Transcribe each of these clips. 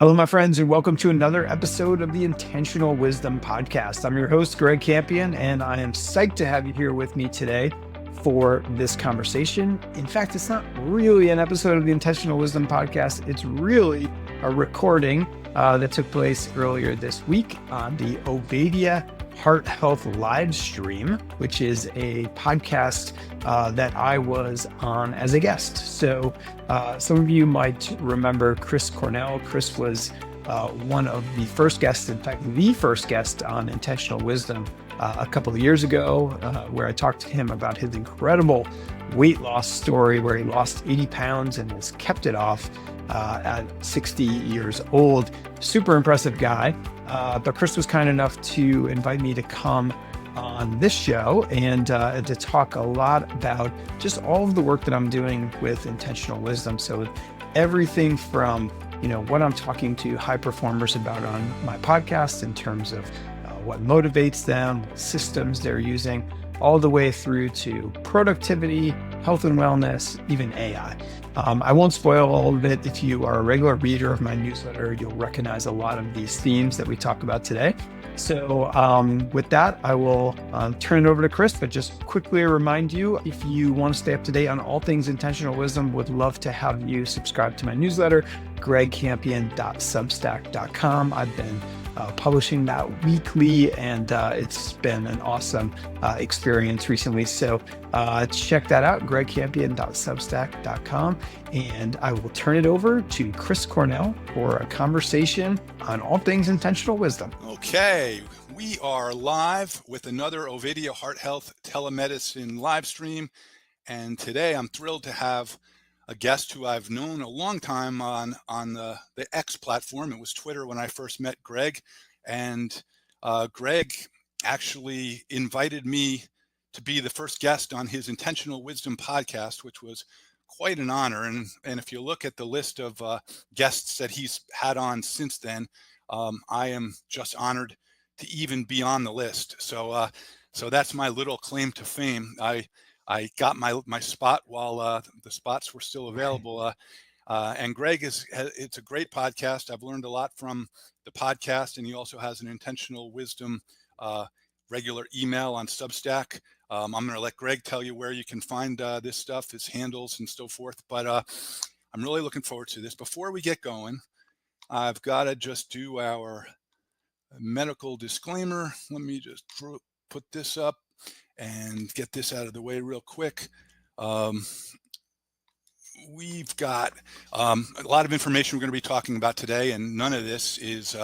Hello, my friends, and welcome to another episode of the Intentional Wisdom Podcast. I'm your host, Greg Campion, and I am psyched to have you here with me today for this conversation. In fact, it's not really an episode of the Intentional Wisdom Podcast. It's really a recording that took place earlier this week on the Ovadia Heart Health Livestream, which is a podcast that I was on as a guest. So some of you might remember Chris Cornell. Chris was one of the first guests, in fact, the first guest on Intentional Wisdom a couple of years ago, where I talked to him about his incredible weight loss story, where he lost 80 pounds and has kept it off at 60 years old. Super impressive guy. But Chris was kind enough to invite me to come on this show and to talk a lot about just all of the work that I'm doing with Intentional Wisdom. So everything from, what I'm talking to high performers about on my podcast in terms of what motivates them, what systems they're using, all the way through to productivity, health and wellness, even AI. I won't spoil all of it. If you are a regular reader of my newsletter, you'll recognize a lot of these themes that we talk about today. So with that, I will turn it over to Chris, but just quickly remind you, if you want to stay up to date on all things Intentional Wisdom, would love to have you subscribe to my newsletter, gregcampion.substack.com. I've been publishing that weekly, and it's been an awesome experience recently. So check that out, gregcampion.substack.com. And I will turn it over to Chris Cornell for a conversation on all things Intentional Wisdom. Okay, we are live with another Ovadia Heart Health telemedicine live stream. And today I'm thrilled to have a guest who I've known a long time on the X platform. It was Twitter when I first met Greg. And Greg actually invited me to be the first guest on his Intentional Wisdom podcast, which was quite an honor. And if you look at the list of guests that he's had on since then, I am just honored to even be on the list. So that's my little claim to fame. I got my spot while the spots were still available. And Greg it's a great podcast. I've learned a lot from the podcast, and he also has an Intentional Wisdom regular email on Substack. I'm going to let Greg tell you where you can find this stuff, his handles and so forth. But I'm really looking forward to this. Before we get going, I've got to just do our medical disclaimer. Let me just put this up and get this out of the way real quick. We've got a lot of information we're going to be talking about today, and none of this is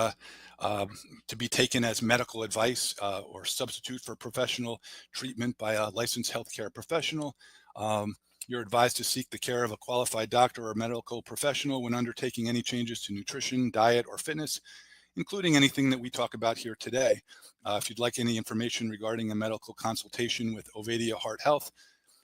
to be taken as medical advice or substitute for professional treatment by a licensed healthcare professional. You're advised to seek the care of a qualified doctor or medical professional when undertaking any changes to nutrition, diet, or fitness, including anything that we talk about here today. If you'd like any information regarding a medical consultation with Ovadia Heart Health,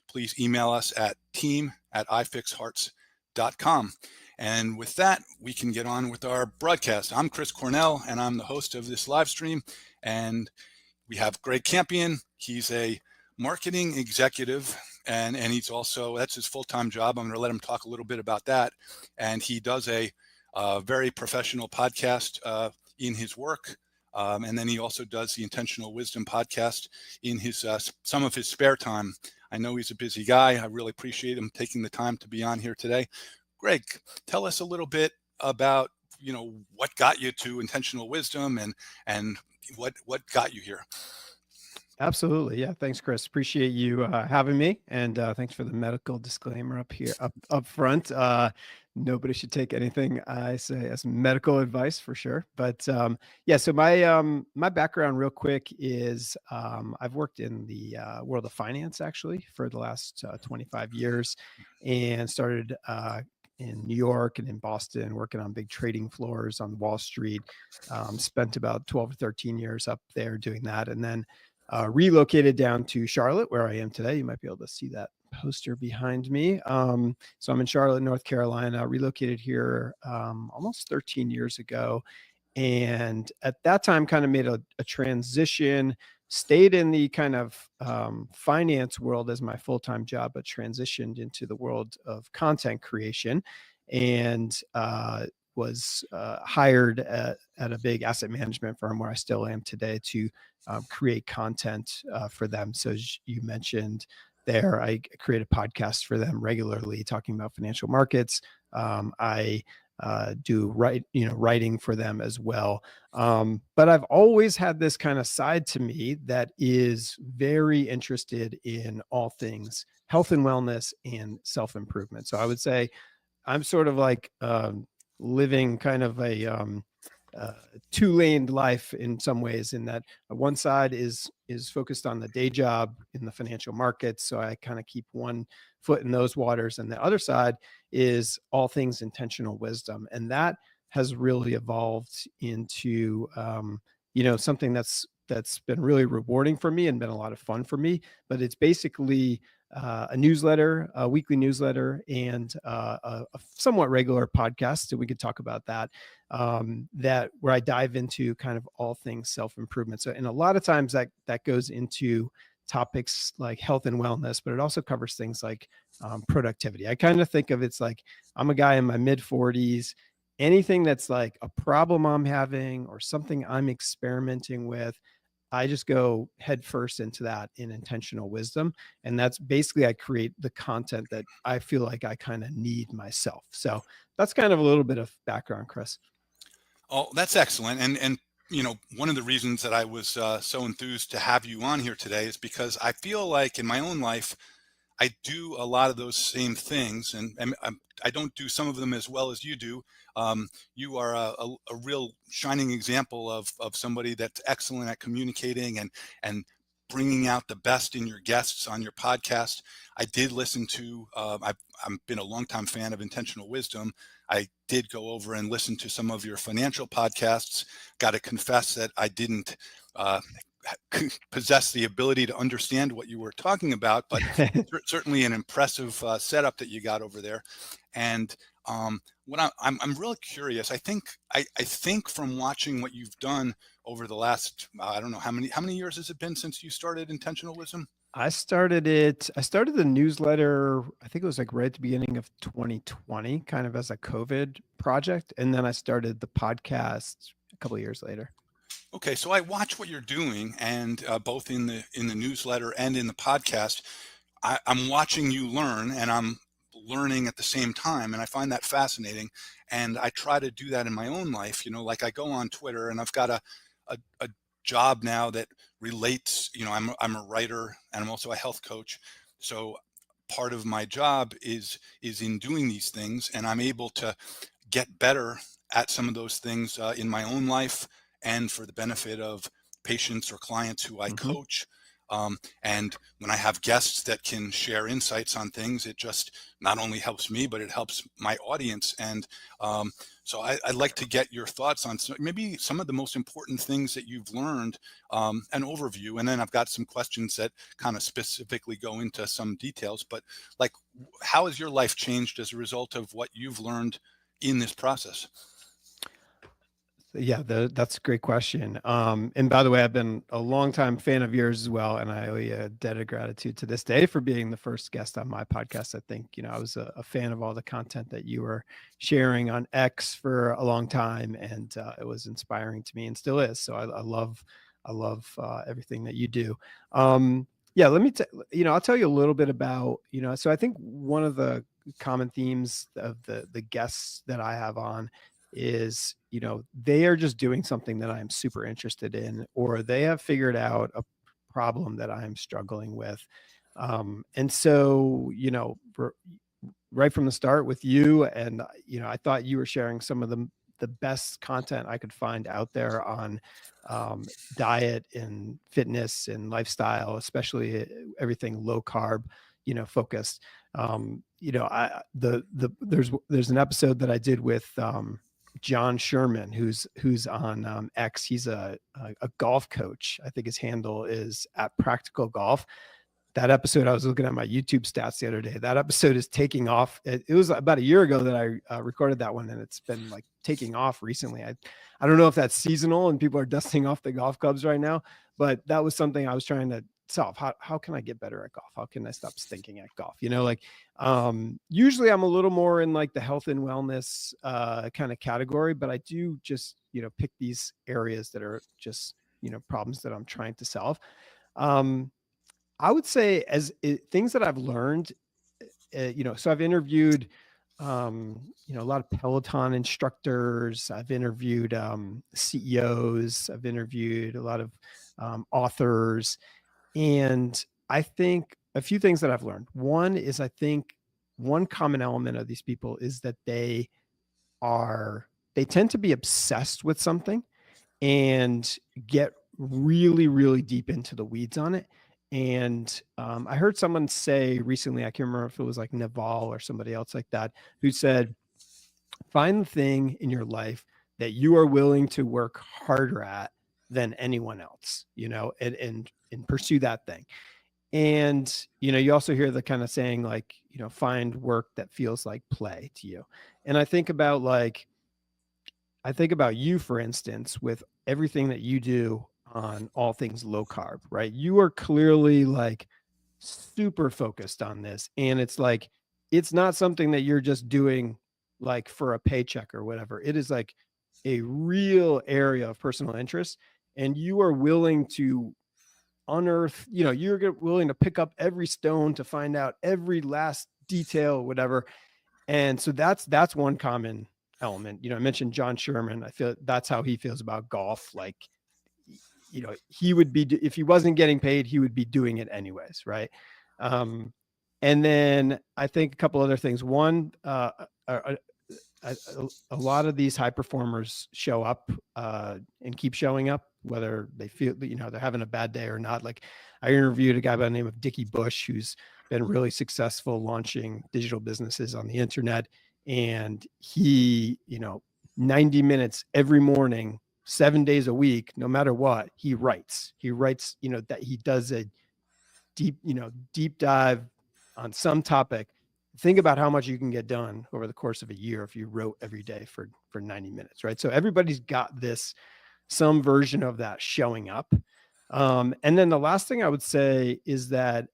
please email us at team@ifixhearts.com. And with that, we can get on with our broadcast. I'm Chris Cornell, and I'm the host of this live stream. And we have Greg Campion. He's a marketing executive, and he's also, that's his full-time job. I'm going to let him talk a little bit about that. And he does a very professional podcast in his work. And then he also does the Intentional Wisdom podcast in his some of his spare time. I know he's a busy guy. I really appreciate him taking the time to be on here today. Greg, tell us a little bit about, what got you to Intentional Wisdom and what got you here. Absolutely. Yeah. Thanks, Chris. Appreciate you having me. And thanks for the medical disclaimer up front. Nobody should take anything I say as medical advice for sure. But yeah, so my background real quick is I've worked in the world of finance actually for the last 25 years and started in New York and in Boston, working on big trading floors on Wall Street. Spent about 12 or 13 years up there doing that. And then relocated down to Charlotte, where I am today. You might be able to see that poster behind me. So I'm in Charlotte, North Carolina, relocated here almost 13 years ago. And at that time, kind of made a transition, stayed in the kind of finance world as my full-time job, but transitioned into the world of content creation and was hired at a big asset management firm where I still am today to create content for them. So as you mentioned there, I create a podcast for them regularly talking about financial markets. I do writing for them as well. But I've always had this kind of side to me that is very interested in all things health and wellness and self-improvement. So I would say I'm sort of like living kind of a two-laned life in some ways, in that one side is focused on the day job in the financial markets. So I kind of keep one foot in those waters. And the other side is all things intentional wisdom. And that has really evolved into, something that's been really rewarding for me and been a lot of fun for me. But it's basically a newsletter, a weekly newsletter, and a somewhat regular podcast. So we could talk about that, that where I dive into kind of all things self-improvement. So, and a lot of times that goes into topics like health and wellness, but it also covers things like productivity. I kind of think of it's like I'm a guy in my mid 40s. Anything that's like a problem I'm having or something I'm experimenting with, I just go head first into that in intentional wisdom. And that's basically, I create the content that I feel like I kind of need myself. So that's kind of a little bit of background, Chris. Oh, that's excellent. And one of the reasons that I was so enthused to have you on here today is because I feel like in my own life, I do a lot of those same things, and I don't do some of them as well as you do. You are a real shining example of somebody that's excellent at communicating and bringing out the best in your guests on your podcast. I did listen to, I've been a longtime fan of Intentional Wisdom. I did go over and listen to some of your financial podcasts. Got to confess that I didn't possess the ability to understand what you were talking about, but certainly an impressive setup that you got over there. And what I'm really curious. I think from watching what you've done over the last, I don't know how many years has it been since you started Intentional Wisdom? I started the newsletter, I think it was like right at the beginning of 2020, kind of as a COVID project. And then I started the podcast a couple of years later. Okay, so I watch what you're doing, and both in the newsletter and in the podcast, I'm watching you learn, and I'm learning at the same time, and I find that fascinating. And I try to do that in my own life. Like I go on Twitter, and I've got a job now that relates. I'm a writer, and I'm also a health coach. So part of my job is in doing these things, and I'm able to get better at some of those things in my own life, and for the benefit of patients or clients who I coach. And when I have guests that can share insights on things, it just not only helps me, but it helps my audience. And so I'd like to get your thoughts on maybe some of the most important things that you've learned, an overview. And then I've got some questions that kind of specifically go into some details. But like, how has your life changed as a result of what you've learned in this process? Yeah, that's a great question. And by the way, I've been a longtime fan of yours as well, and I owe you a debt of gratitude to this day for being the first guest on my podcast. I think, I was a fan of all the content that you were sharing on X for a long time, and it was inspiring to me and still is. So I love everything that you do. Yeah, let me, I'll tell you a little bit about, so I think one of the common themes of the guests that I have on is, they are just doing something that I'm super interested in, or they have figured out a problem that I'm struggling with. And so, right from the start with you, and, I thought you were sharing some of the best content I could find out there on diet and fitness and lifestyle, especially everything low carb, focused. There's an episode that I did with John Sherman, who's on X. He's a golf coach. I think his handle is @PracticalGolf. That episode, I was looking at my YouTube stats the other day. That episode is taking off. It was about a year ago that I recorded that one, and it's been like taking off recently. I don't know if that's seasonal and people are dusting off the golf clubs right now, but that was something I was trying to myself, how can I get better at golf? How can I stop stinking at golf? Like usually I'm a little more in like the health and wellness kind of category, but I do just, pick these areas that are just, problems that I'm trying to solve. I would say things that I've learned, so I've interviewed, a lot of Peloton instructors. I've interviewed CEOs. I've interviewed a lot of authors. And I think a few things that I've learned. One is I think one common element of these people is that they tend to be obsessed with something and get really, really deep into the weeds on it. And I heard someone say recently, I can't remember if it was like Naval or somebody else like that, who said, find the thing in your life that you are willing to work harder at than anyone else, and pursue that thing. And, you also hear the kind of saying like, find work that feels like play to you. And I think about you, for instance, with everything that you do on all things low carb, right? You are clearly like super focused on this. And it's like, it's not something that you're just doing like for a paycheck or whatever. It is like a real area of personal interest. And you are willing to unearth, you're willing to pick up every stone to find out every last detail, whatever. And so that's one common element. I mentioned John Sherman. I feel that's how he feels about golf. Like, he would be, if he wasn't getting paid, he would be doing it anyways. Right. And then I think a couple other things. One, a lot of these high performers show up and keep showing up, whether they feel, they're having a bad day or not. Like I interviewed a guy by the name of Dickie Bush, who's been really successful launching digital businesses on the internet. And he, 90 minutes every morning, 7 days a week, no matter what, he writes, that he does a deep dive on some topic. Think about how much you can get done over the course of a year if you wrote every day for 90 minutes, right? So everybody's got some version of that showing up. And then the last thing I would say is that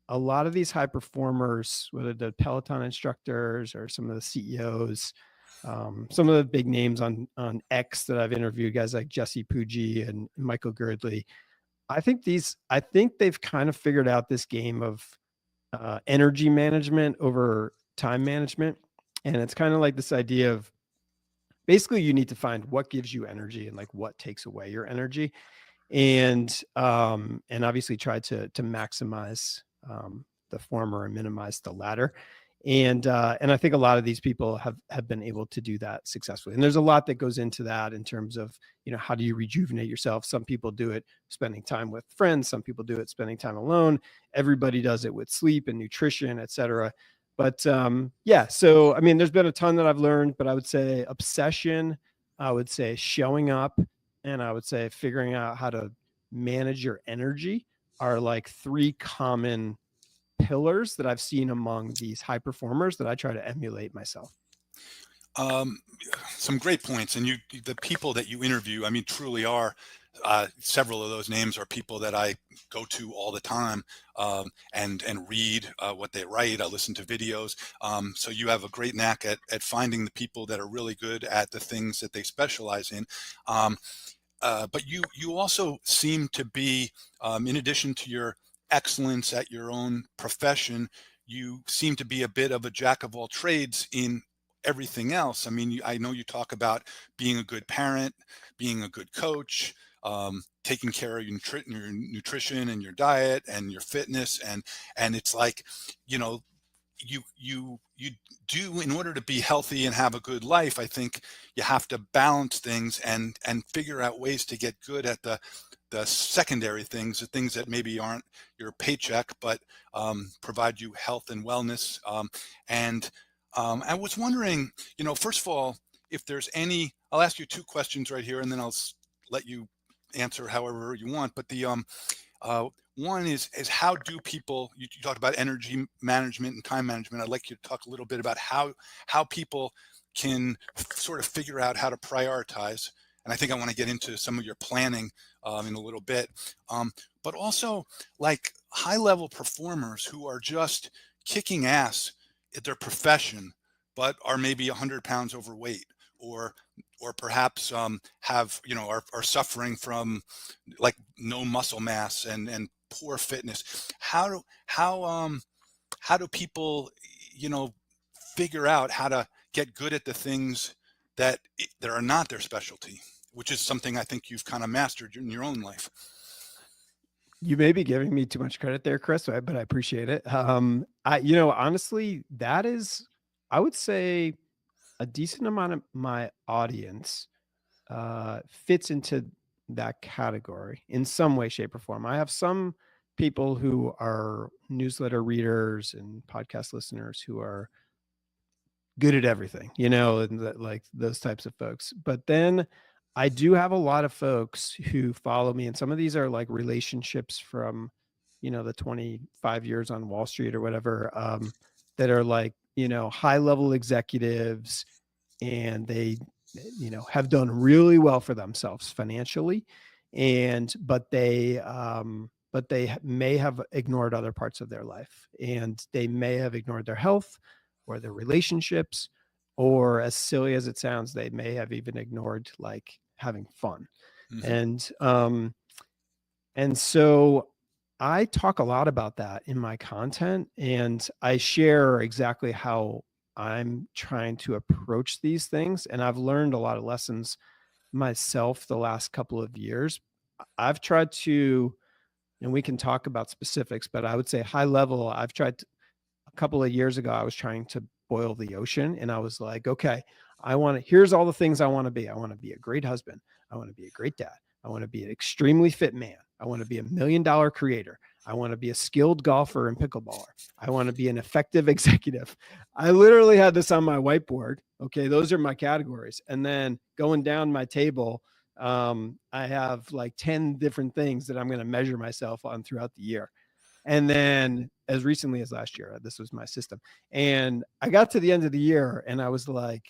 a lot of these high performers, whether the Peloton instructors or some of the CEOs, some of the big names on X that I've interviewed, guys like Jesse Pujji and Michael Girdley, I think they've kind of figured out this game of energy management over time management. And it's kind of like this idea of basically you need to find what gives you energy and like what takes away your energy. And obviously try to maximize the former and minimize the latter. And I think a lot of these people have been able to do that successfully. And there's a lot that goes into that in terms of, how do you rejuvenate yourself? Some people do it spending time with friends. Some people do it spending time alone. Everybody does it with sleep and nutrition, et cetera. But yeah, so, I mean, there's been a ton that I've learned, but I would say obsession, I would say showing up, and I would say figuring out how to manage your energy are like three common pillars that I've seen among these high performers that I try to emulate myself. Some great points. And the people that you interview, I mean, truly are, several of those names are people that I go to all the time, and read what they write. I listen to videos. So you have a great knack at finding the people that are really good at the things that they specialize in. But you also seem to be, in addition to your excellence at your own profession, you seem to be a bit of a jack of all trades in everything else. I mean, I know you talk about being a good parent, being a good coach, taking care of your nutrition and your diet and your fitness, and it's like, you do, in order to be healthy and have a good life, I think you have to balance things and figure out ways to get good at the secondary things, the things that maybe aren't your paycheck, but provide you health and wellness. And I was wondering, first of all, if there's I'll ask you two questions right here, and then I'll let you answer however you want. But the one is how do people, you talked about energy management and time management. I'd like you to talk a little bit about how people can sort of figure out how to prioritize. and I think I want to get into some of your planning in a little bit. But also like high level performers who are just kicking ass at their profession, but are maybe 100 pounds overweight, or perhaps have, are suffering from like no muscle mass and poor fitness. How do people, you know, figure out how to get good at the things that are not their specialty, which is something I think you've kind of mastered in your own life. You may be giving me too much credit there, Chris, but I appreciate it. Honestly, that is, I would say, a decent amount of my audience fits into that category in some way, shape, or form. I have some people who are newsletter readers and podcast listeners who are good at everything, and like those types of folks. But then I do have a lot of folks who follow me, and some of these are like relationships from, the 25 years on Wall Street or whatever, that are like, high level executives, and they, have done really well for themselves financially. But they may have ignored other parts of their life, and they may have ignored their health or their relationships, or as silly as it sounds, they may have even ignored like having fun. Mm-hmm. And so I talk a lot about that in my content, and I share exactly how I'm trying to approach these things. And I've learned a lot of lessons myself the last couple of years. I've tried to, and we can talk about specifics, but I would say high level, I've tried to, a couple of years ago, I was trying to boil the ocean, and I was like, okay, here's all the things I want to be. I want to be a great husband. I want to be a great dad. I want to be an extremely fit man. I want to be $1 million creator. I want to be a skilled golfer and pickleballer. I want to be an effective executive. I literally had this on my whiteboard. Okay, those are my categories. And then going down my table, I have like 10 different things that I'm going to measure myself on throughout the year. And then as recently as last year, this was my system. And I got to the end of the year, and I was like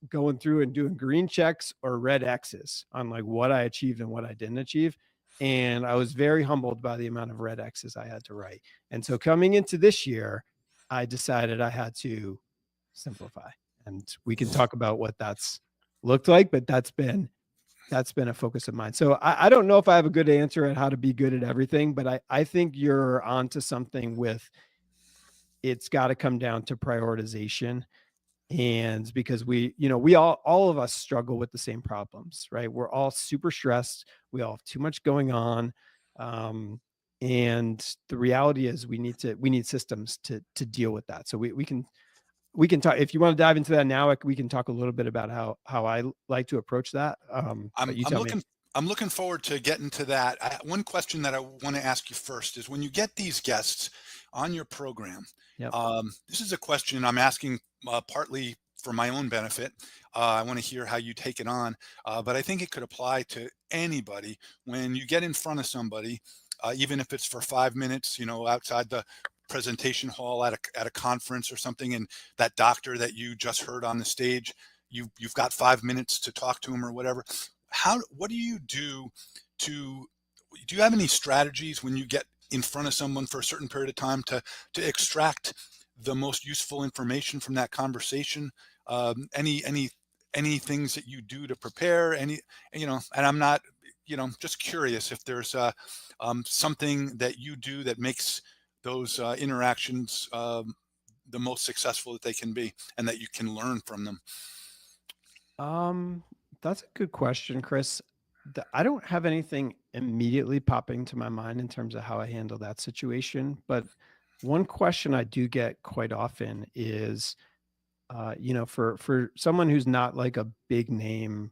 going through and doing green checks or red X's on like what I achieved and what I didn't achieve. And I was very humbled by the amount of red X's I had to write. And so coming into this year, I decided I had to simplify. And we can talk about what that's looked like, but that's been a focus of mine. So I don't know if I have a good answer at how to be good at everything, but I think you're onto something with, it's got to come down to prioritization. And because we all of us struggle with the same problems, right? We're all super stressed. We all have too much going on. And the reality is we need systems to deal with that. So we can talk, if you want to dive into that now, we can talk a little bit about how I like to approach that. But you tell me. I'm looking forward to getting to that. One question that I want to ask you first is, when you get these guests on your program, Yep. this is a question I'm asking partly for my own benefit. I want to hear how you take it on, but I think it could apply to anybody. When you get in front of somebody, even if it's for 5 minutes, outside the presentation hall at a conference or something, and that doctor that you just heard on the stage, you've got 5 minutes to talk to him or whatever. What do you do do you have any strategies when you get in front of someone for a certain period of time to extract the most useful information from that conversation? Any things that you do to prepare, and I'm not, just curious if there's something that you do that makes those interactions the most successful that they can be, and that you can learn from them. That's a good question, Chris. I don't have anything immediately popping to my mind in terms of how I handle that situation. But one question I do get quite often is, for someone who's not like a big name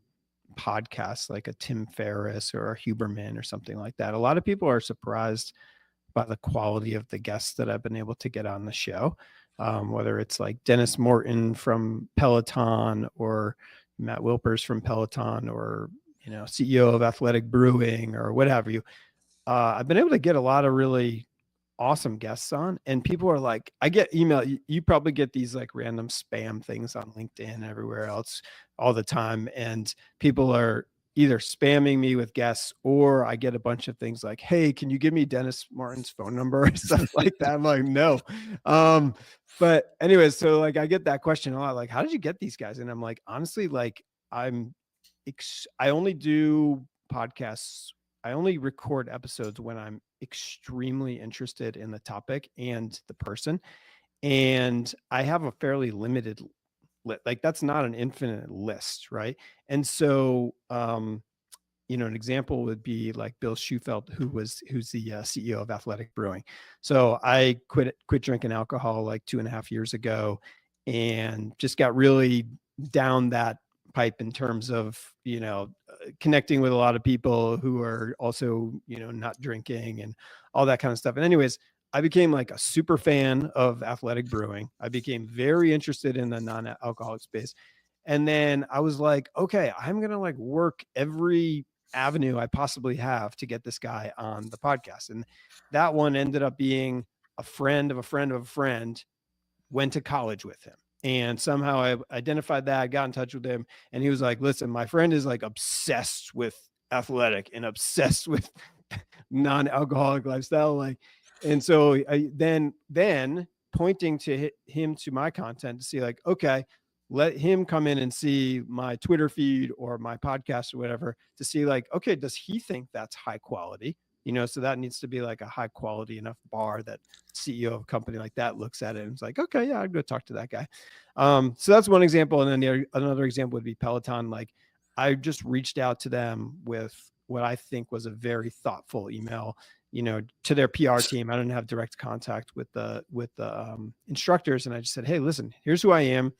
podcast, like a Tim Ferriss or a Huberman or something like that, a lot of people are surprised by the quality of the guests that I've been able to get on the show. Whether it's like Dennis Morton from Peloton, or Matt Wilpers from Peloton, or CEO of Athletic Brewing, or whatever I've been able to get a lot of really awesome guests on, and people are like, I get email. You probably get these like random spam things on LinkedIn and everywhere else all the time, and people are either spamming me with guests, or I get a bunch of things like, hey, can you give me Dennis Martin's phone number or stuff like that? I'm like, no. But anyways, so like I get that question a lot, like, how did you get these guys? And I'm like, honestly, like I only do podcasts. I only record episodes when I'm extremely interested in the topic and the person. And I have a fairly limited like that's not an infinite list, right? And so an example would be like Bill Schufelt, who's the CEO of Athletic Brewing. So I quit drinking alcohol like 2.5 years ago, and just got really down that pipe in terms of connecting with a lot of people who are also not drinking and all that kind of stuff. And anyways, I became like a super fan of Athletic Brewing. I became very interested in the non-alcoholic space. And then I was like, okay, I'm going to like work every avenue I possibly have to get this guy on the podcast. And that one ended up being a friend of a friend of a friend, went to college with him. And somehow I identified that, got in touch with him, and he was like, listen, my friend is like obsessed with athletic and obsessed with non-alcoholic lifestyle. Like, and so I then pointing to him to my content to see like, okay, let him come in and see my Twitter feed or my podcast or whatever to see like, okay, does he think that's high quality? So that needs to be like a high quality enough bar that CEO of a company like that looks at it and it's like, okay, yeah, I'd go talk to that guy. So that's one example. And then another example would be Peloton. Like I just reached out to them with what I think was a very thoughtful email, to their PR team. I didn't have direct contact with the instructors. And I just said, hey, listen, here's who I am.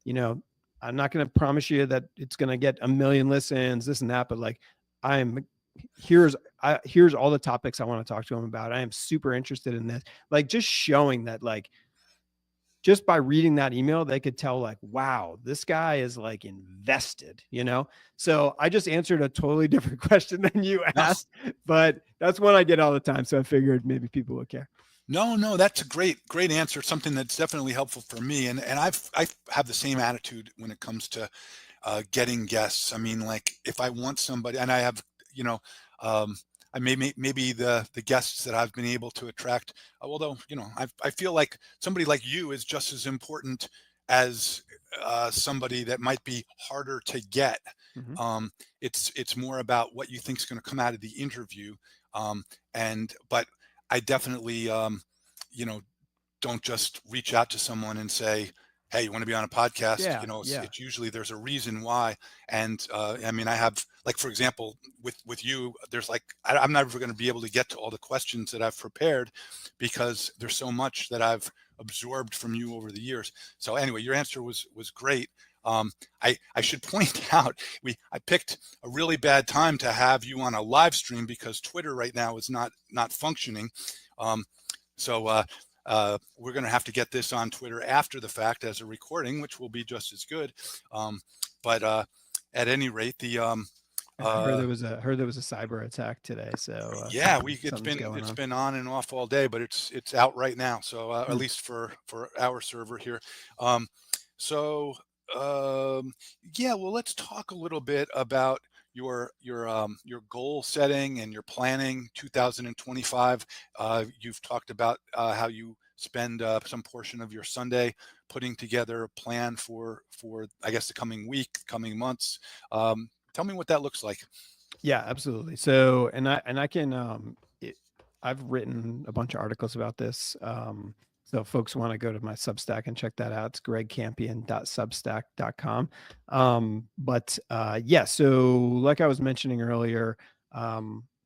I'm not going to promise you that it's going to get 1 million listens, this and that, but like here's all the topics I want to talk to them about. I am super interested in this. Like just showing that, like, just by reading that email, they could tell like, wow, this guy is like invested, So I just answered a totally different question than you asked, but that's one I get all the time. So I figured maybe people would care. No, that's a great answer. Something that's definitely helpful for me. And I have the same attitude when it comes to getting guests. I mean, like if I want somebody, and I have, I maybe the guests that I've been able to attract, although, I feel like somebody like you is just as important as somebody that might be harder to get. Mm-hmm. It's more about what you think is going to come out of the interview. But I definitely, don't just reach out to someone and say, hey, you want to be on a podcast? Yeah, it's usually there's a reason why. And I mean, I have, like, for example, with you, there's like, I'm never going to be able to get to all the questions that I've prepared because there's so much that I've absorbed from you over the years. So anyway, your answer was great. I should point out, I picked a really bad time to have you on a live stream because Twitter right now is not functioning. So we're going to have to get this on Twitter after the fact as a recording, which will be just as good. But at any rate, I heard there was a cyber attack today. So yeah, it's been on and off all day, but it's out right now. So at least for our server here. Yeah, well, let's talk a little bit about your goal setting and your planning 2025. You've talked about how you spend some portion of your Sunday putting together a plan for I guess the coming week, coming months. Tell me what that looks like. Yeah, absolutely. So, and I can, I've written a bunch of articles about this. So if folks want to go to my Substack and check that out, it's gregcampion.substack.com. Yeah, so like I was mentioning earlier,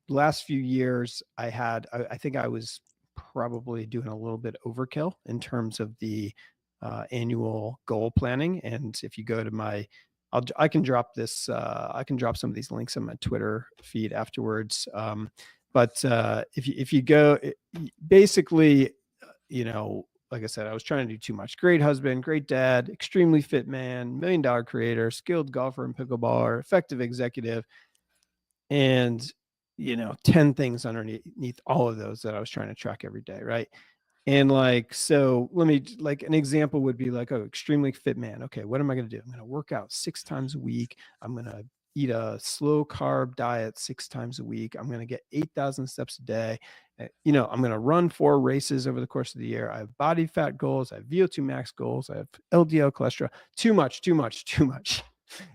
last few years I think I was probably doing a little bit overkill in terms of the annual goal planning. And if you go to I can drop this. I can drop some of these links on my Twitter feed afterwards. If you go, basically, like I said, I was trying to do too much. Great husband, great dad, extremely fit man, $1 million creator, skilled golfer and pickleballer, effective executive, and 10 things underneath all of those that I was trying to track every day, right? And like, so let me, like, an example would be like, oh, extremely fit man. Okay, what am I going to do? I'm going to work out 6 times a week. I'm going to eat a slow carb diet 6 times a week. I'm going to get 8,000 steps a day. I'm going to run 4 races over the course of the year. I have body fat goals. I have VO2 max goals. I have LDL cholesterol. Too much.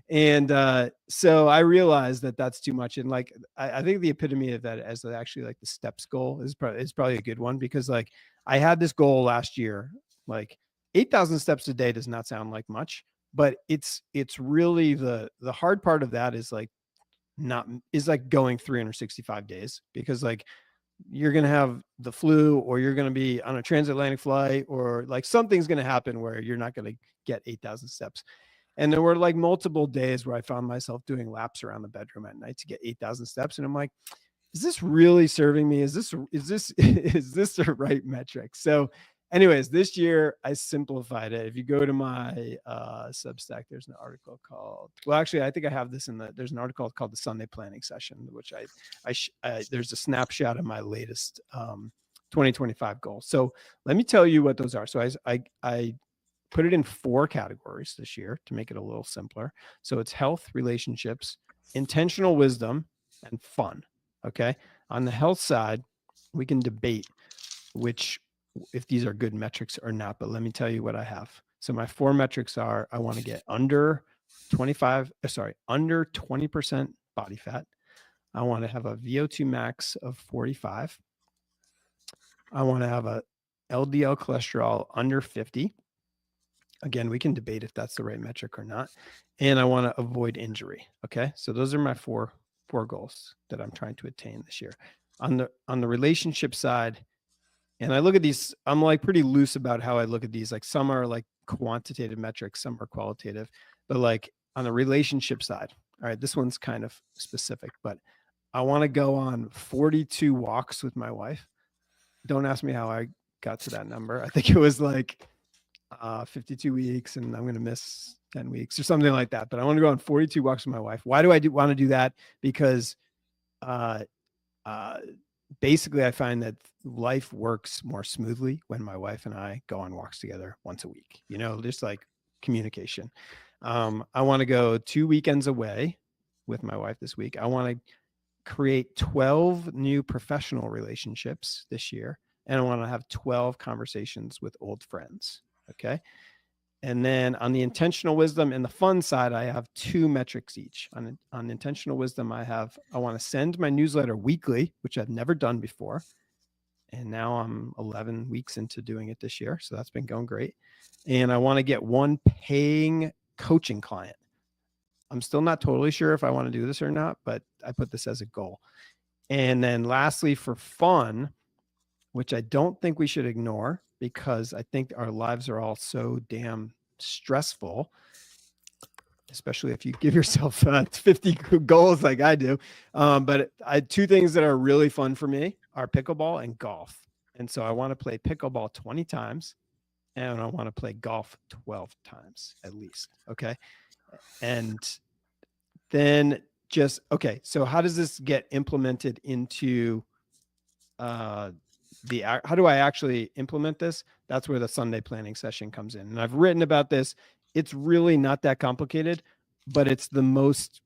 And so I realized that that's too much. And like, I think the epitome of that as actually like the steps goal is probably a good one, because like I had this goal last year, like 8,000 steps a day does not sound like much, but it's really the hard part of that is like going 365 days, because like you're going to have the flu, or you're going to be on a transatlantic flight, or like something's going to happen where you're not going to get 8,000 steps. And there were like multiple days where I found myself doing laps around the bedroom at night to get 8,000 steps. And I'm like, is this really serving me? Is this the right metric? So anyways, this year I simplified it. If you go to my Substack, there's an article called, well, actually, I think I have this there's an article called the Sunday Planning Session, which there's a snapshot of my latest 2025 goals. So let me tell you what those are. So I put it in 4 categories this year to make it a little simpler. So it's health, relationships, intentional wisdom, and fun. Okay. On the health side, we can debate if these are good metrics or not, but let me tell you what I have. So my 4 metrics are: I want to get under 20% body fat. I want to have a VO2 max of 45. I want to have a LDL cholesterol under 50. Again, we can debate if that's the right metric or not. And I want to avoid injury. Okay. So those are my four goals that I'm trying to attain this year. On the relationship side, and I look at these, I'm like pretty loose about how I look at these. Like some are like quantitative metrics, some are qualitative, but like on the relationship side, all right, this one's kind of specific, but I want to go on 42 walks with my wife. Don't ask me how I got to that number. I think it was like 52 weeks and I'm going to miss 10 weeks or something like that. But I want to go on 42 walks with my wife. Why do I want to do that? Because basically I find that life works more smoothly when my wife and I go on walks together once a week, just like communication. I want to go 2 weekends away with my wife this week. I want to create 12 new professional relationships this year. And I want to have 12 conversations with old friends. Okay. And then on the intentional wisdom and the fun side, I have 2 metrics each. On intentional wisdom, I want to send my newsletter weekly, which I've never done before. And now I'm 11 weeks into doing it this year. So that's been going great. And I want to get 1 paying coaching client. I'm still not totally sure if I want to do this or not, but I put this as a goal. And then lastly, for fun, which I don't think we should ignore, because I think our lives are all so damn stressful, especially if you give yourself 50 goals like I do. But 2 things that are really fun for me are pickleball and golf. And so I want to play pickleball 20 times and I want to play golf 12 times at least. Okay. And then so how does this get implemented into how do I actually implement this? That's where the Sunday planning session comes in. And I've written about this. It's really not that complicated, but it's the most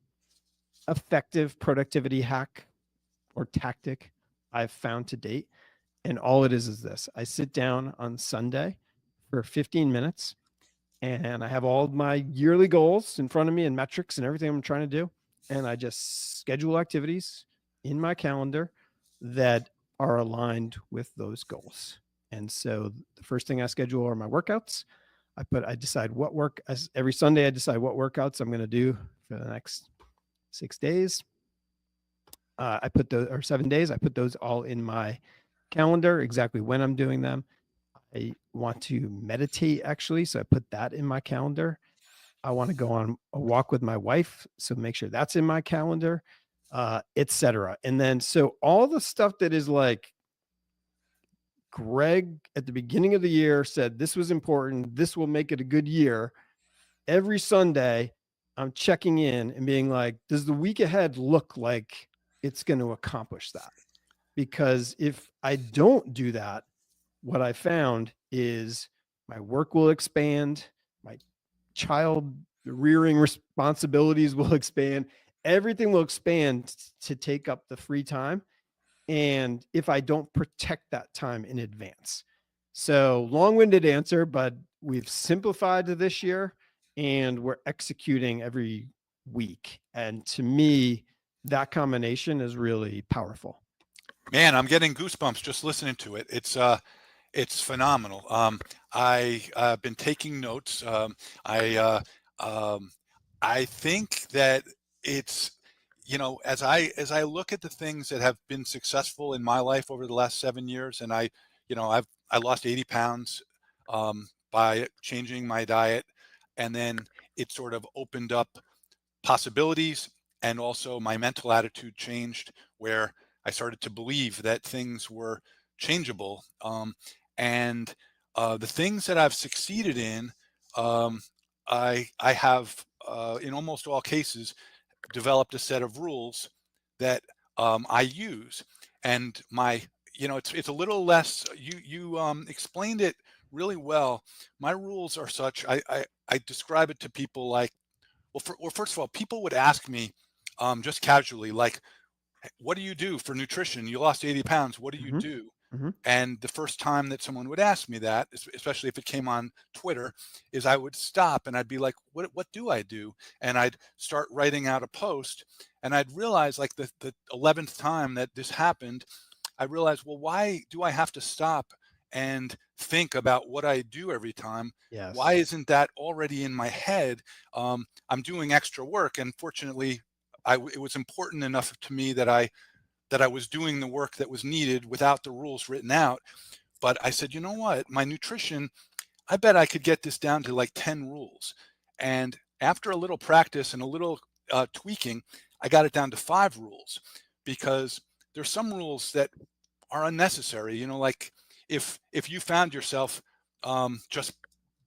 effective productivity hack or tactic I've found to date. And all it is this: I sit down on Sunday for 15 minutes and I have all my yearly goals in front of me and metrics and everything I'm trying to do. And I just schedule activities in my calendar that are aligned with those goals. And so the first thing I schedule are my workouts. I decide every Sunday I decide what workouts I'm going to do for the next 6 days. I put those, or 7 days, I put those all in my calendar, exactly when I'm doing them. I want to meditate actually, so I put that in my calendar. I want to go on a walk with my wife, so make sure that's in my calendar, etc. And then, so all the stuff that is like, Greg at the beginning of the year said this was important, this will make it a good year. Every Sunday, I'm checking in and being like, does the week ahead look like it's going to accomplish that? Because if I don't do that, what I found is my work will expand, my child rearing responsibilities will expand, everything will expand to take up the free time. And if I don't protect that time in advance. So long-winded answer, but we've simplified to this year and we're executing every week. And to me, that combination is really powerful. Man, I'm getting goosebumps just listening to it. It's phenomenal. I've been taking notes. I um, I think that it's, as I look at the things that have been successful in my life over the last 7 years, and I lost 80 pounds by changing my diet, and then it sort of opened up possibilities, and also my mental attitude changed where I started to believe that things were changeable. And the things that I've succeeded in, um, I have in almost all cases developed a set of rules that I use. And it's a little less. You explained it really well. My rules are such. I describe it to people like, well, first of all, people would ask me just casually, like, what do you do for nutrition? You lost 80 pounds. What do you Mm-hmm. do? Mm-hmm. And the first time that someone would ask me that, especially if it came on Twitter, is I would stop and I'd be like, what do I do? And I'd start writing out a post, and I'd realize, like, the 11th time that this happened, I realized, well, why do I have to stop and think about what I do every time? Why Yes. isn't that already in my head? I'm doing extra work, and fortunately, it was important enough to me that I was doing the work that was needed without the rules written out. But I said, you know what, my nutrition, I bet I could get this down to like 10 rules. And after a little practice and a little tweaking, I got it down to 5 rules, because there's some rules that are unnecessary. Like, if you found yourself just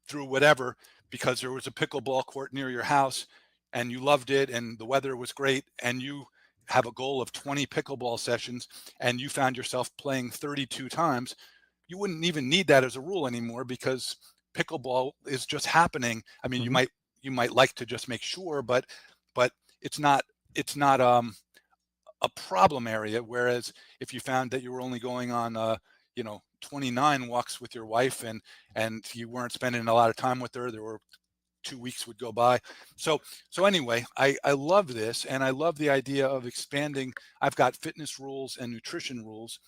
through whatever, because there was a pickleball court near your house and you loved it and the weather was great, and you have a goal of 20 pickleball sessions and you found yourself playing 32 times, you wouldn't even need that as a rule anymore, because pickleball is just happening. I mean, Mm-hmm. you might like to just make sure, but it's not a problem area. Whereas if you found that you were only going on 29 walks with your wife, and you weren't spending a lot of time with her, there were 2 weeks would go by. So anyway, I love this, and I love the idea of expanding. I've got fitness rules and nutrition rules,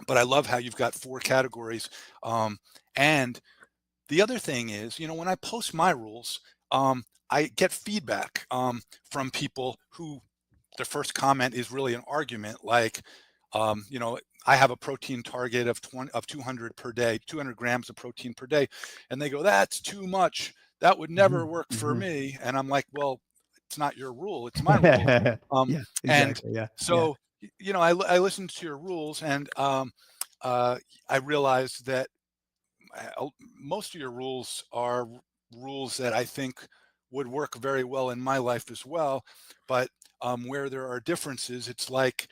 but I love how you've got 4 categories. And the other thing is, when I post my rules, I get feedback from people who their first comment is really an argument, like, I have a protein target of 200 per day, 200 grams of protein per day, and they go, that's too much. That would never work for Mm-hmm. me. And I'm like, well, it's not your rule, it's my rule. Yeah, And exactly. Yeah. Yeah. so, I listened to your rules, and I realized that most of your rules are rules that I think would work very well in my life as well. But where there are differences, it's like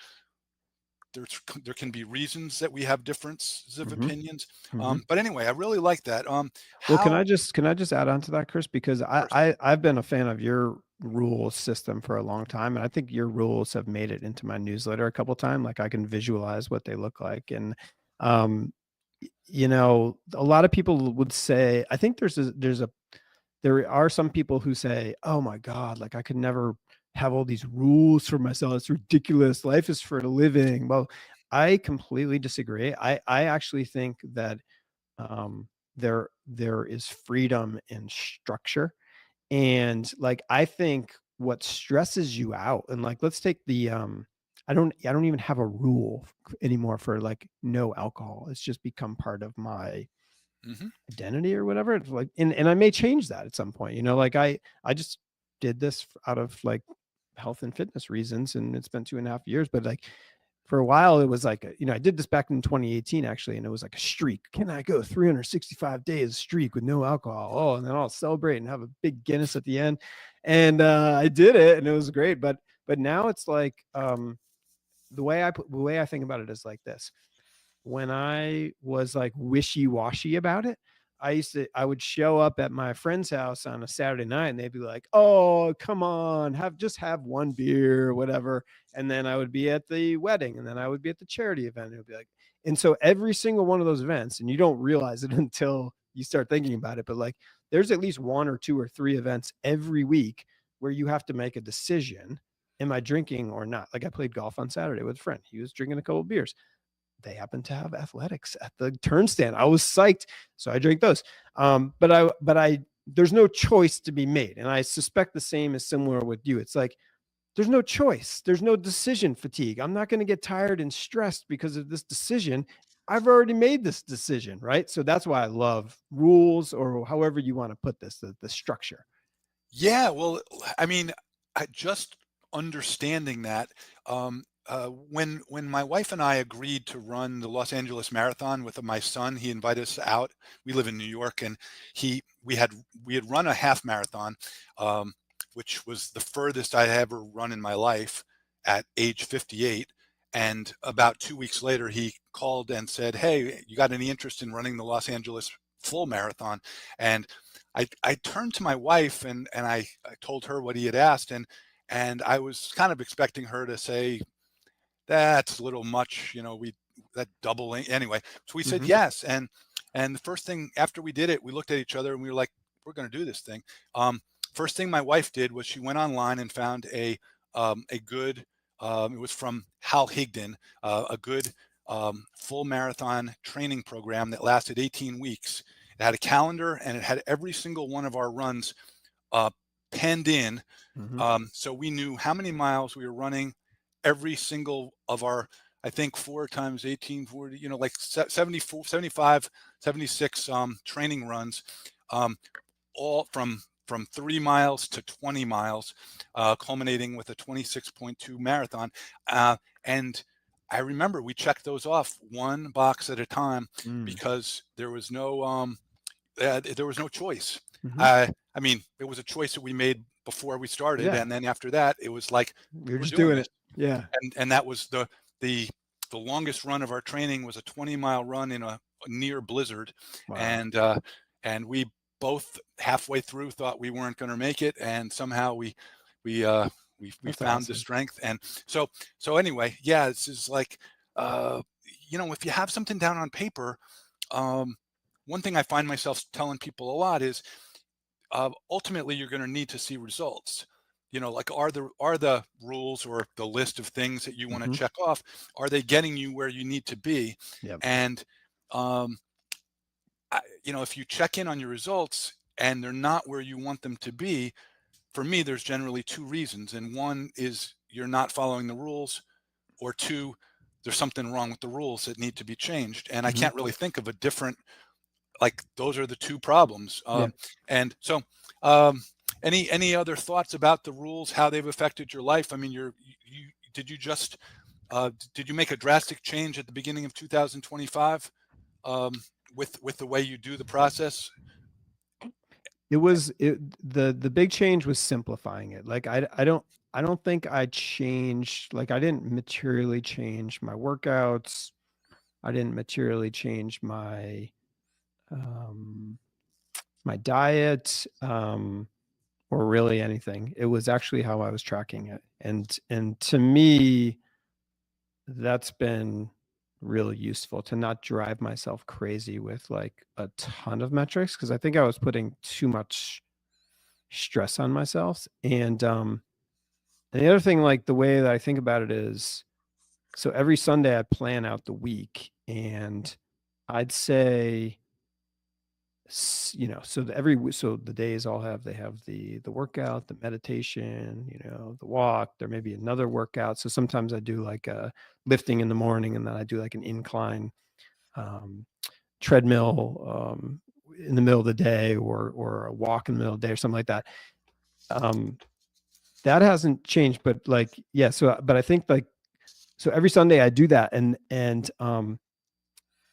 there can be reasons that we have differences of Mm-hmm. opinions. Mm-hmm. But anyway, I really like that. Well, can How, I of just add on to that, Chris? Because course, I've been a fan of your rule system for a long time, and I think your rules have made it into my newsletter a couple of times. Like I can visualize what they look like, and um, a lot of people would say, I think there are some people who say, "Oh my God, like I could never have all these rules for myself. It's ridiculous. Life is for the living." Well, I completely disagree. I actually think that um, there is freedom in structure, and like I think what stresses you out, and like let's take the I don't even have a rule anymore for like no alcohol. It's just become part of my hmm identity or whatever. It's like, and I may change that at some point, like I just did this out of like health and fitness reasons, and it's been 2.5 years, but like for a while it was like I did this back in 2018 actually, and it was like a streak. Can I go 365 days streak with no alcohol? Oh, and then I'll celebrate and have a big Guinness at the end. And I did it, and it was great. But now it's like the way I think about it is like this. When I was like wishy-washy about it, I would show up at my friend's house on a Saturday night and they'd be like, "Oh, come on, just have one beer or whatever." And then I would be at the wedding, and then I would be at the charity event. And it would be like, and so every single one of those events, and you don't realize it until you start thinking about it, but like there's at least 1 or 2 or 3 events every week where you have to make a decision. Am I drinking or not? Like I played golf on Saturday with a friend. He was drinking a couple of beers. They happened to have athletics at the turn stand. I was psyched. So I drank those. But there's no choice to be made. And I suspect the same is similar with you. It's like, there's no choice. There's no decision fatigue. I'm not going to get tired and stressed because of this decision. I've already made this decision, right? So that's why I love rules, or however you want to put this, the structure. Yeah, well, I mean, just understanding that, when my wife and I agreed to run the Los Angeles Marathon with my son, he invited us out. We live in New York, and we had run a half marathon, which was the furthest I ever run in my life at age 58. And about 2 weeks later, he called and said, "Hey, you got any interest in running the Los Angeles full marathon?" And I turned to my wife and I told her what he had asked, and I was kind of expecting her to say, "That's a little much, that doubling." Anyway, so we said yes. And the first thing after we did it, we looked at each other and we were like, "We're going to do this thing." First thing my wife did was she went online and found a good, it was from Hal Higdon, a good full marathon training program that lasted 18 weeks. It had a calendar and it had every single one of our runs penned in. So we knew how many miles we were running every single of our, I think 4 times 18, 40, like 74, 75, 76 training runs, all from 3 miles to 20 miles, culminating with a 26.2 marathon. And I remember we checked those off one box at a time because there was no choice. I mean, it was a choice that we made before we started, and then after that, it was like we're just doing doing this. it. Yeah, and that was the longest run of our training was a 20-mile run in a near blizzard. wow. And we both halfway through thought we weren't going to make it, and somehow we That's found awesome. the strength. And so anyway, yeah, this is like, if you have something down on paper, one thing I find myself telling people a lot is, ultimately you're going to need to see results. Like, are the rules or the list of things that you want to check off, are they getting you where you need to be? Yep. And if you check in on your results and they're not where you want them to be, for me, there's generally 2 reasons. And one is you're not following the rules, or 2, there's something wrong with the rules that need to be changed. And I can't really think of a different, like, those are the 2 problems. And so, any other thoughts about the rules, how they've affected your life? I mean, did you make a drastic change at the beginning of 2025 with the way you do the process? The big change was simplifying it. Like I don't think I changed, like I didn't materially change my workouts. I didn't materially change my my diet, or really anything. It was actually how I was tracking it. And to me, that's been really useful to not drive myself crazy with like a ton of metrics, because I think I was putting too much stress on myself. And the other thing, like the way that I think about it is, so every Sunday I plan out the week, and I'd say, so the days all have, they have the workout, the meditation, the walk, there may be another workout. So sometimes I do like a lifting in the morning, and then I do like an incline treadmill in the middle of the day, or a walk in the middle of the day, or something like that. That hasn't changed, but like, yeah. So, but I think like, so every Sunday I do that, and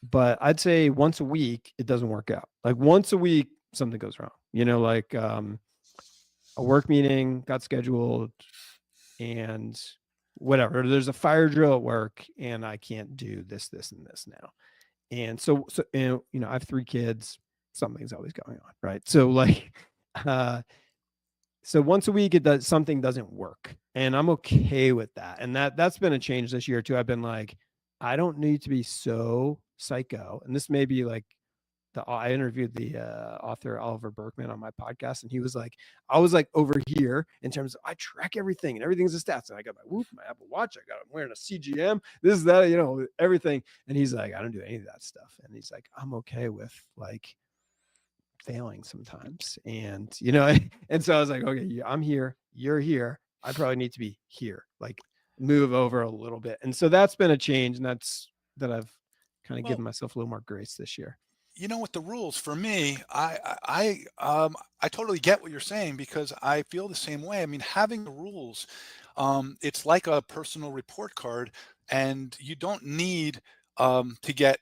but I'd say once a week, it doesn't work out. Like once a week, something goes wrong, like, a work meeting got scheduled and whatever, there's a fire drill at work and I can't do this, and this now. And so, I have 3 kids. something's always going on, right? So like, so once a week, something doesn't work, and I'm okay with that. And that's been a change this year too. I've been like, I don't need to be so psycho. And this may be like I interviewed the author Oliver Berkman on my podcast, and he was like, I was like over here in terms of I track everything and everything's a stats, and I got my Whoop, my Apple Watch, I'm wearing a CGM, this is that, everything. And he's like, I don't do any of that stuff. And he's like, I'm okay with like failing sometimes, and and so I was like, okay, I'm here, you're here, I probably need to be here, like move over a little bit. And so that's been a change, and that I've kind of given myself a little more grace this year. With the rules for me, I totally get what you're saying, because I feel the same way. I mean, having the rules, it's like a personal report card, and you don't need to get.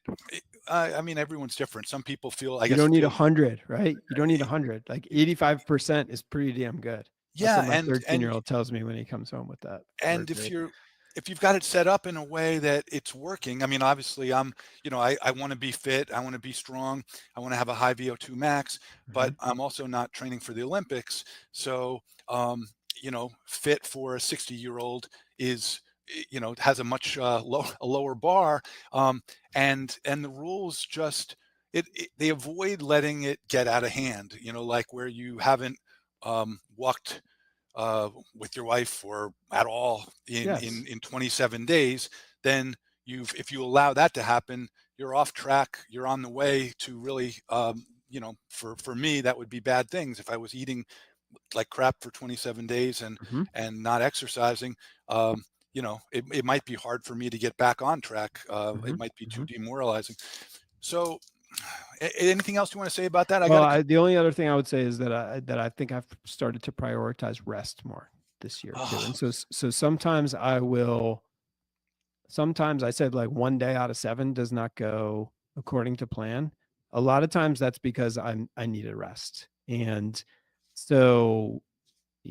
I mean, everyone's different. Some people feel, you don't need 100, right? You don't need 100. Like 85% is pretty damn good. That's what my 13-year-old tells me when he comes home with that. And if you've got it set up in a way that it's working, I mean, obviously I want to be fit, I want to be strong, I want to have a high VO2 max, but I'm also not training for the Olympics. So, fit for a 60-year-old is, has a much lower bar. And the rules just, they avoid letting it get out of hand, like where you haven't walked with your wife or at all in 27 days, then if you allow that to happen, you're off track. You're on the way to really, for me, that would be bad things. If I was eating like crap for 27 days and not exercising, it might be hard for me to get back on track. It might be too demoralizing. So, anything else you want to say about that? The only other thing I would say is that I think I've started to prioritize rest more this year too. And so sometimes I said like 1 day out of 7 does not go according to plan. A lot of times that's because I need a rest. And so,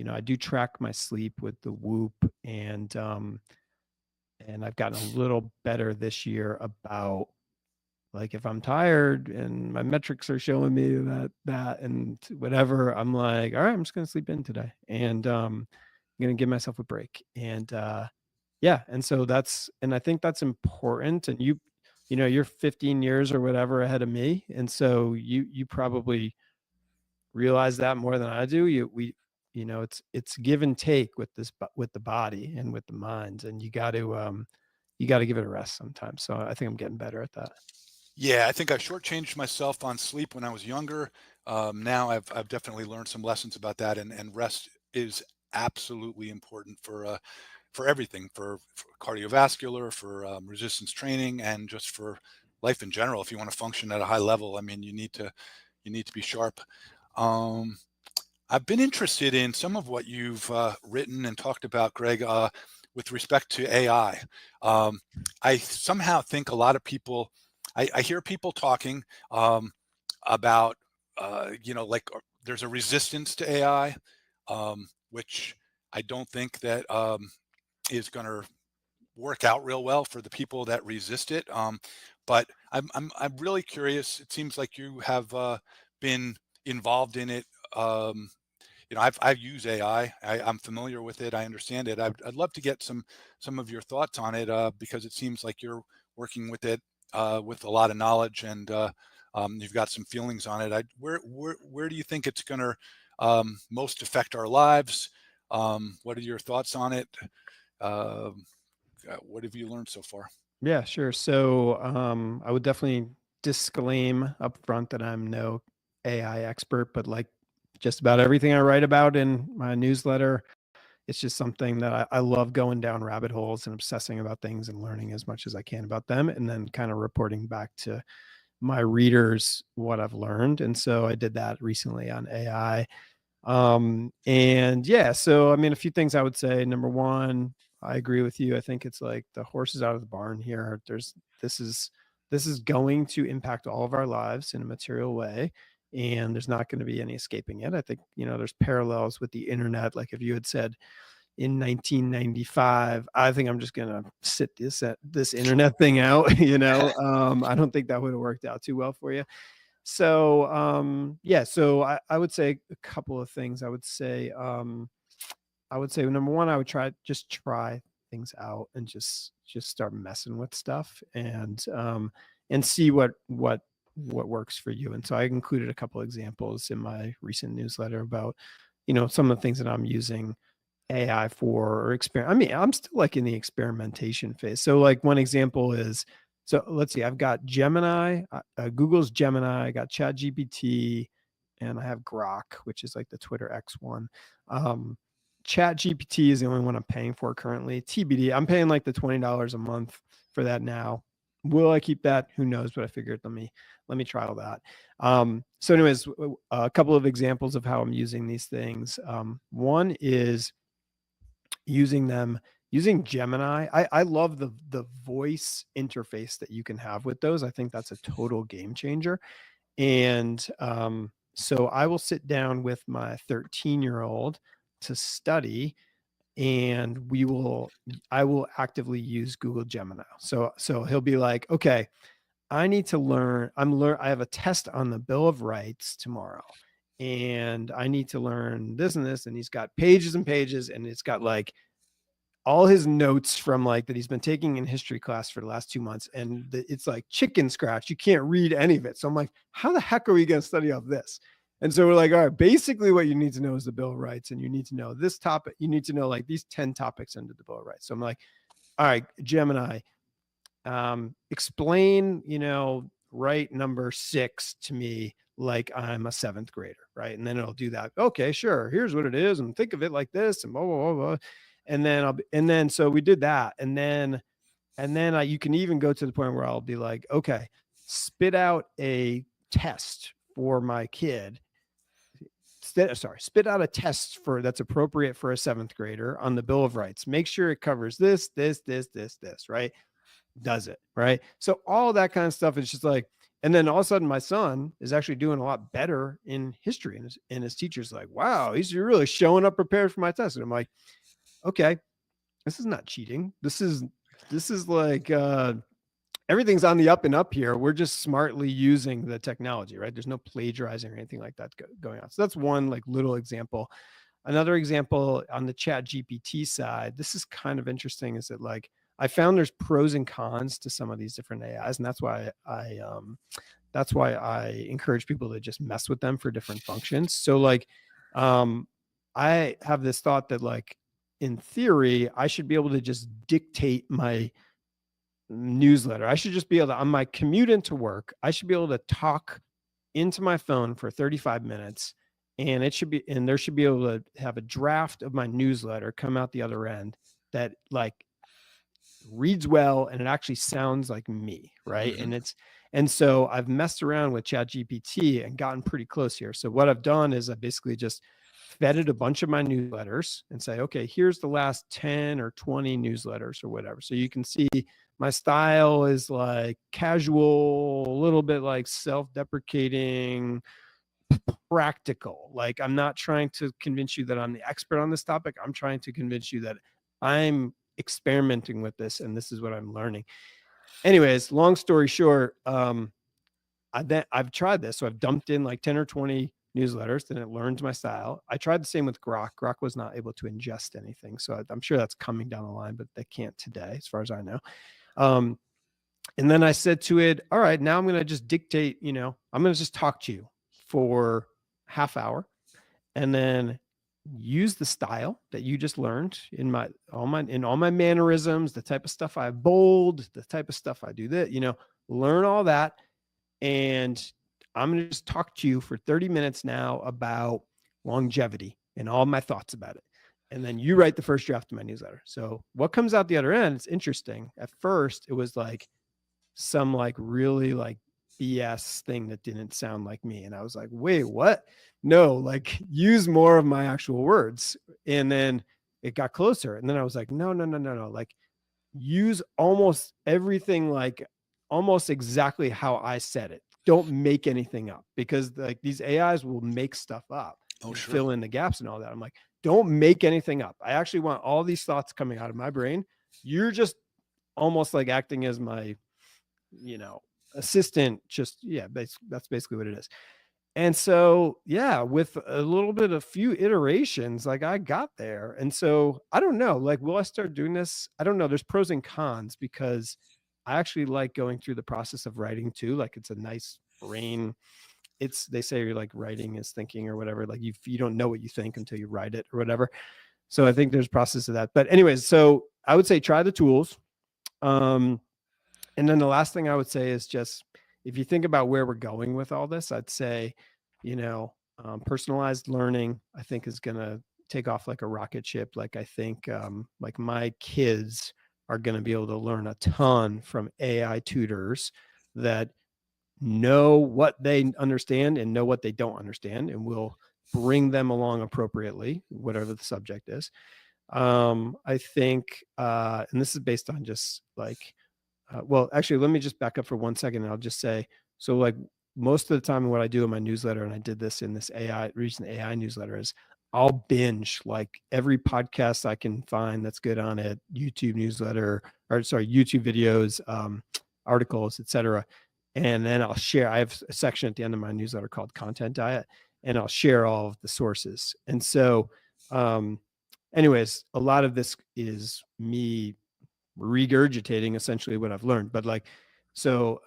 I do track my sleep with the Whoop, and I've gotten a little better this year about, like, if I'm tired and my metrics are showing me that and whatever, I'm like, all right, I'm just going to sleep in today, and I'm going to give myself a break. And and so I think that's important. And you're 15 years or whatever ahead of me, and so you probably realize that more than I do. It's give and take with the body and with the mind, and you got to give it a rest sometimes. So I think I'm getting better at that. Yeah, I think I shortchanged myself on sleep when I was younger. Now I've definitely learned some lessons about that, and rest is absolutely important for everything, for cardiovascular, for resistance training, and just for life in general. If you want to function at a high level, I mean, you need to be sharp. I've been interested in some of what you've written and talked about, Greg, with respect to AI. I somehow think a lot of people, I hear people talking about, like there's a resistance to AI, which I don't think that is going to work out real well for the people that resist it. But I'm really curious. It seems like you have been involved in it. I've used AI. I'm familiar with it. I understand it. I'd love to get some of your thoughts on it, because it seems like you're working with it with a lot of knowledge, and you've got some feelings on it. Where do you think it's going to most affect our lives? What are your thoughts on it? What have you learned so far? Yeah, sure. So I would definitely disclaim up front that I'm no AI expert, but like just about everything I write about in my newsletter, it's just something that I love going down rabbit holes and obsessing about things and learning as much as I can about them, and then kind of reporting back to my readers what I've learned. And so I did that recently on AI. And yeah, so I mean, a few things I would say. Number one, I agree with you. I think it's like the horse is out of the barn here. This is going to impact all of our lives in a material way, and there's not going to be any escaping it. I think, there's parallels with the internet. Like if you had said in 1995, I think I'm just going to sit this internet thing out, I don't think that would have worked out too well for you. So I would say a couple of things. I would say number one, I would try things out and just start messing with stuff and see what works for you. And so I included a couple examples in my recent newsletter about, some of the things that I'm using AI for or experiment. I mean, I'm still like in the experimentation phase. So like one example is, so let's see, I've got Gemini, Google's Gemini, I got ChatGPT, and I have Grok, which is like the Twitter X one. ChatGPT is the only one I'm paying for currently. TBD, I'm paying like the $20 a month for that now. Will I keep that? Who knows? But I figured let me try all that. So anyways, a couple of examples of how I'm using these things. One is using Gemini. I love the voice interface that you can have with those. I think that's a total game changer. And so I will sit down with my 13-year-old to study, and I will actively use Google Gemini. So he'll be like, okay, I need to learn. I have a test on the Bill of Rights tomorrow, and I need to learn this and this. And he's got pages and pages, and it's got like all his notes from like that he's been taking in history class for the last 2 months. And it's like chicken scratch. You can't read any of it. So I'm like, how the heck are we going to study off this? And so we're like, all right, basically what you need to know is the Bill of Rights, and you need to know this topic. You need to know like these 10 topics under the Bill of Rights. So I'm like, all right, Gemini, explain, right number 6 to me like I'm a 7th grader, right? And then it'll do that. Okay, sure. Here's what it is, and think of it like this, and blah blah blah blah. And then so we did that, and then you can even go to the point where I'll be like, okay, spit out a test for my kid. Spit out a test that's appropriate for a 7th grader on the Bill of Rights. Make sure it covers this, right? Does it, right? So all that kind of stuff is just like, and then all of a sudden my son is actually doing a lot better in history, and his teacher's like, wow, he's really showing up prepared for my test. And I'm like, okay, this is not cheating. This is like, everything's on the up and up here. We're just smartly using the technology, right? There's no plagiarizing or anything like that going on. So that's one like little example. Another example on the ChatGPT side, this is kind of interesting, is that like I found there's pros and cons to some of these different AIs, and that's why I encourage people to just mess with them for different functions. So like I have this thought that like in theory, I should be able to just dictate my newsletter. I should just be able to, on my commute into work, I should be able to talk into my phone for 35 minutes, and there should be able to have a draft of my newsletter come out the other end that like reads well, and it actually sounds like me, right? Mm-hmm. And so I've messed around with ChatGPT and gotten pretty close here. So what I've done is I basically just fed it a bunch of my newsletters and say, okay, here's the last 10 or 20 newsletters or whatever. So you can see my style is like casual, a little bit like self-deprecating, practical. Like I'm not trying to convince you that I'm the expert on this topic. I'm trying to convince you that I'm experimenting with this, and this is what I'm learning. Anyways, long story short, I've tried this. So I've dumped in like 10 or 20 newsletters, then it learns my style. I tried the same with Grok. Grok was not able to ingest anything. So I'm sure that's coming down the line, but they can't today, as far as I know. And then I said to it, all right, now I'm going to just dictate, I'm going to just talk to you for half hour, and then use the style that you just learned in all my mannerisms, the type of stuff I bold, the type of stuff I do that, learn all that. And I'm going to just talk to you for 30 minutes now about longevity and all my thoughts about it. And then you write the first draft of my newsletter. So what comes out the other end, it's interesting. At first, it was like some like really like BS thing that didn't sound like me. And I was like, wait, what? No, like use more of my actual words. And then it got closer. And then I was like, no. Like use almost everything, like almost exactly how I said it. Don't make anything up, because like these AIs will make stuff up, fill in the gaps and all that. I'm like, don't make anything up. I actually want all these thoughts coming out of my brain. You're just almost like acting as my, assistant. Just that's basically what it is. And so, yeah, with a little bit of few iterations, like I got there. And so I don't know, like, will I start doing this? I don't know. There's pros and cons because I actually like going through the process of writing too. Like it's a nice brain. They say you're like writing is thinking or whatever. Like you don't know what you think until you write it or whatever. So I think there's a process of that. But anyways, so I would say try the tools. Um, and then the last thing I would say is just if you think about where we're going with all this, I'd say, personalized learning, I think is going to take off like a rocket ship. Like I think like my kids are going to be able to learn a ton from AI tutors that know what they understand and know what they don't understand and will bring them along appropriately, whatever the subject is. I think, and this is based on just like, well, actually, let me just back up for 1 second and I'll just say, so like most of the time what I do in my newsletter, and I did this in this recent AI newsletter, is I'll binge like every podcast I can find that's good on it, YouTube newsletter, or sorry, YouTube videos, articles, etc. And then I'll share, I have a section at the end of my newsletter called Content Diet, and I'll share all of the sources. And so, anyways, a lot of this is me regurgitating essentially what I've learned. But like, so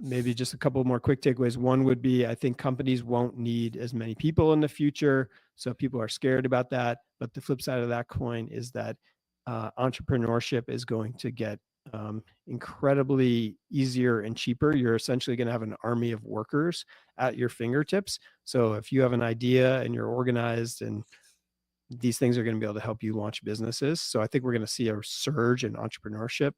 maybe just a couple more quick takeaways. One would be, I think companies won't need as many people in the future. So people are scared about that. But the flip side of that coin is that entrepreneurship is going to get incredibly easier and cheaper. You're essentially going to have an army of workers at your fingertips. So if you have an idea and you're organized, and these things are going to be able to help you launch businesses. So I think we're going to see a surge in entrepreneurship.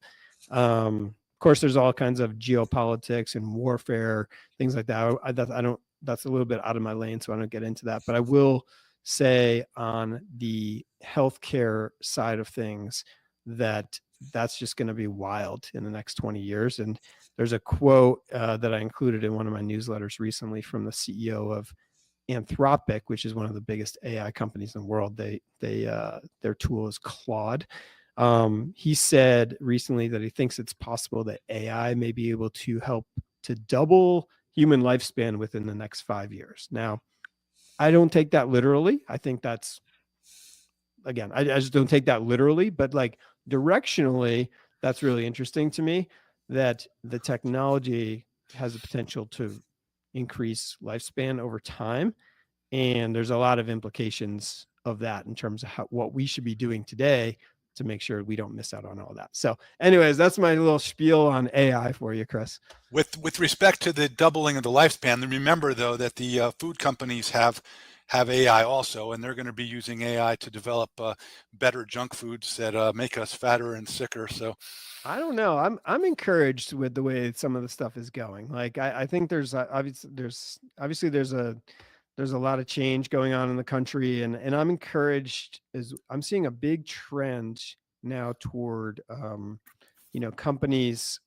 Of course, there's all kinds of geopolitics and warfare, things like that. I don't, that's a little bit out of my lane, so I don't get into that. But I will say on the healthcare side of things that that's just going to be wild in the next 20 years. And there's a quote that I included in one of my newsletters recently from the CEO of Anthropic, which is one of the biggest AI companies in the world. Their tool is Claude. He said recently that he thinks it's possible that AI may be able to help to double human lifespan within the next 5 years. Now, I don't take that literally. I think that's, again, I just don't take that literally, but like directionally, that's really interesting to me that the technology has the potential to increase lifespan over time. And there's a lot of implications of that in terms of what we should be doing today to make sure we don't miss out on all that. So anyways, that's my little spiel on AI for you, Chris. With respect to the doubling of the lifespan, remember though that the food companies have AI also, and they're going to be using AI to develop better junk foods that make us fatter and sicker. So I don't know. I'm encouraged with the way some of the stuff is going. Like I think there's obviously there's a lot of change going on in the country, and I'm encouraged as I'm seeing a big trend now toward companies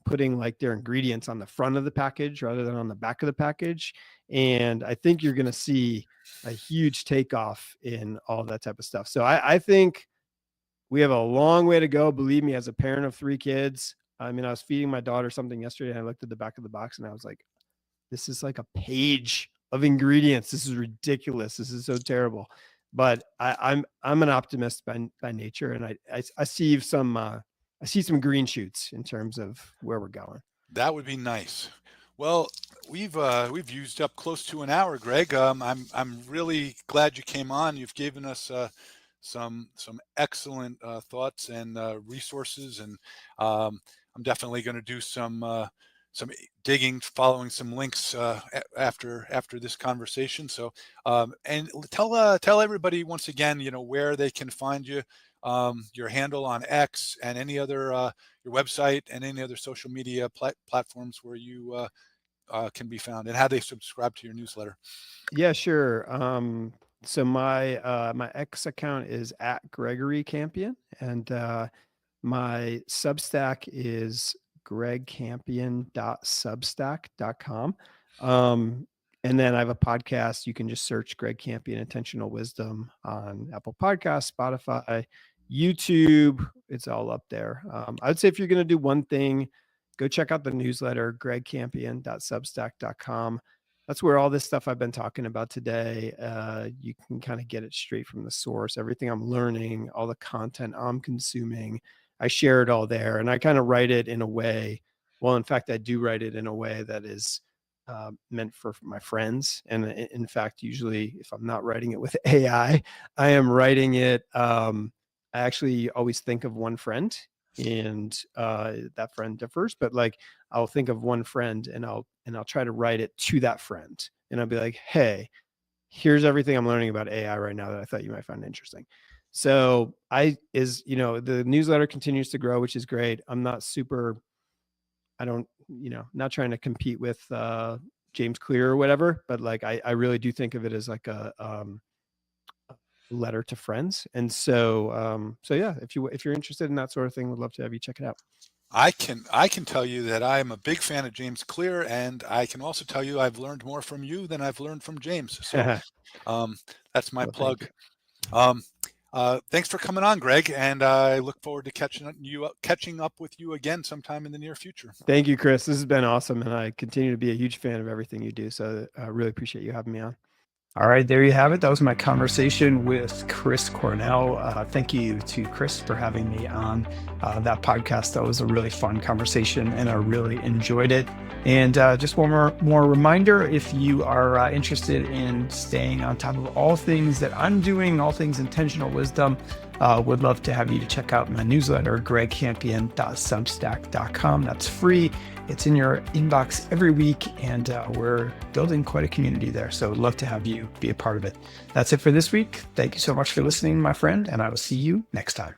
putting like their ingredients on the front of the package rather than on the back of the package. And I think you're going to see a huge takeoff in all that type of stuff. So I think we have a long way to go. Believe me, as a parent of 3 kids, I mean, I was feeding my daughter something yesterday and I looked at the back of the box and I was like, this is like a page of ingredients. This is ridiculous. This is so terrible. But I'm an optimist by nature, and I see some green shoots in terms of where we're going. that would be nice. Well, we've used up close to an hour, Greg. I'm really glad you came on. You've given us some excellent thoughts and resources, and I'm definitely going to do some digging, following some links after this conversation. So, and tell everybody once again, where they can find you, your handle on X, and any other your website, and any other social media platforms where you can be found, and how they subscribe to your newsletter. Yeah, sure. So my X account is at Gregory Campion, and my Substack is gregcampion.substack.com. And then I have a podcast. You can just search Greg Campion Intentional Wisdom on Apple Podcasts, Spotify, YouTube. It's all up there. I would say if you're going to do one thing go check out the newsletter, gregcampion.substack.com. That's where all this stuff I've been talking about today, you can kind of get it straight from the source. Everything I'm learning, all the content I'm consuming, I share it all there. And I kind of write it in a way, well, in fact, I do write it in a way that is meant for my friends. And in fact, usually if I'm not writing it with AI, I am writing it. I actually always think of one friend, and that friend differs, but like I'll think of one friend and I'll try to write it to that friend. And I'll be like, hey, here's everything I'm learning about AI right now that I thought you might find interesting. So the newsletter continues to grow, which is great. I'm not not trying to compete with James Clear or whatever, but like I really do think of it as like a letter to friends. And so yeah, if you're interested in that sort of thing, would love to have you check it out. I can tell you that I am a big fan of James Clear, and I can also tell you I've learned more from you than I've learned from James. So that's my plug. Thanks for coming on, Greg, and I look forward to catching up with you again sometime in the near future. Thank you, Chris. This has been awesome, and I continue to be a huge fan of everything you do. So I really appreciate you having me on. All right, there you have it. That was my conversation with Chris Cornell. Thank you to Chris for having me on that podcast. That was a really fun conversation, and I really enjoyed it. And just one more reminder, if you are interested in staying on top of all things that I'm doing, all things intentional wisdom, would love to have you to check out my newsletter, gregcampion.substack.com. That's free. It's in your inbox every week, and we're building quite a community there. So I'd love to have you be a part of it. That's it for this week. Thank you so much for listening, my friend, and I will see you next time.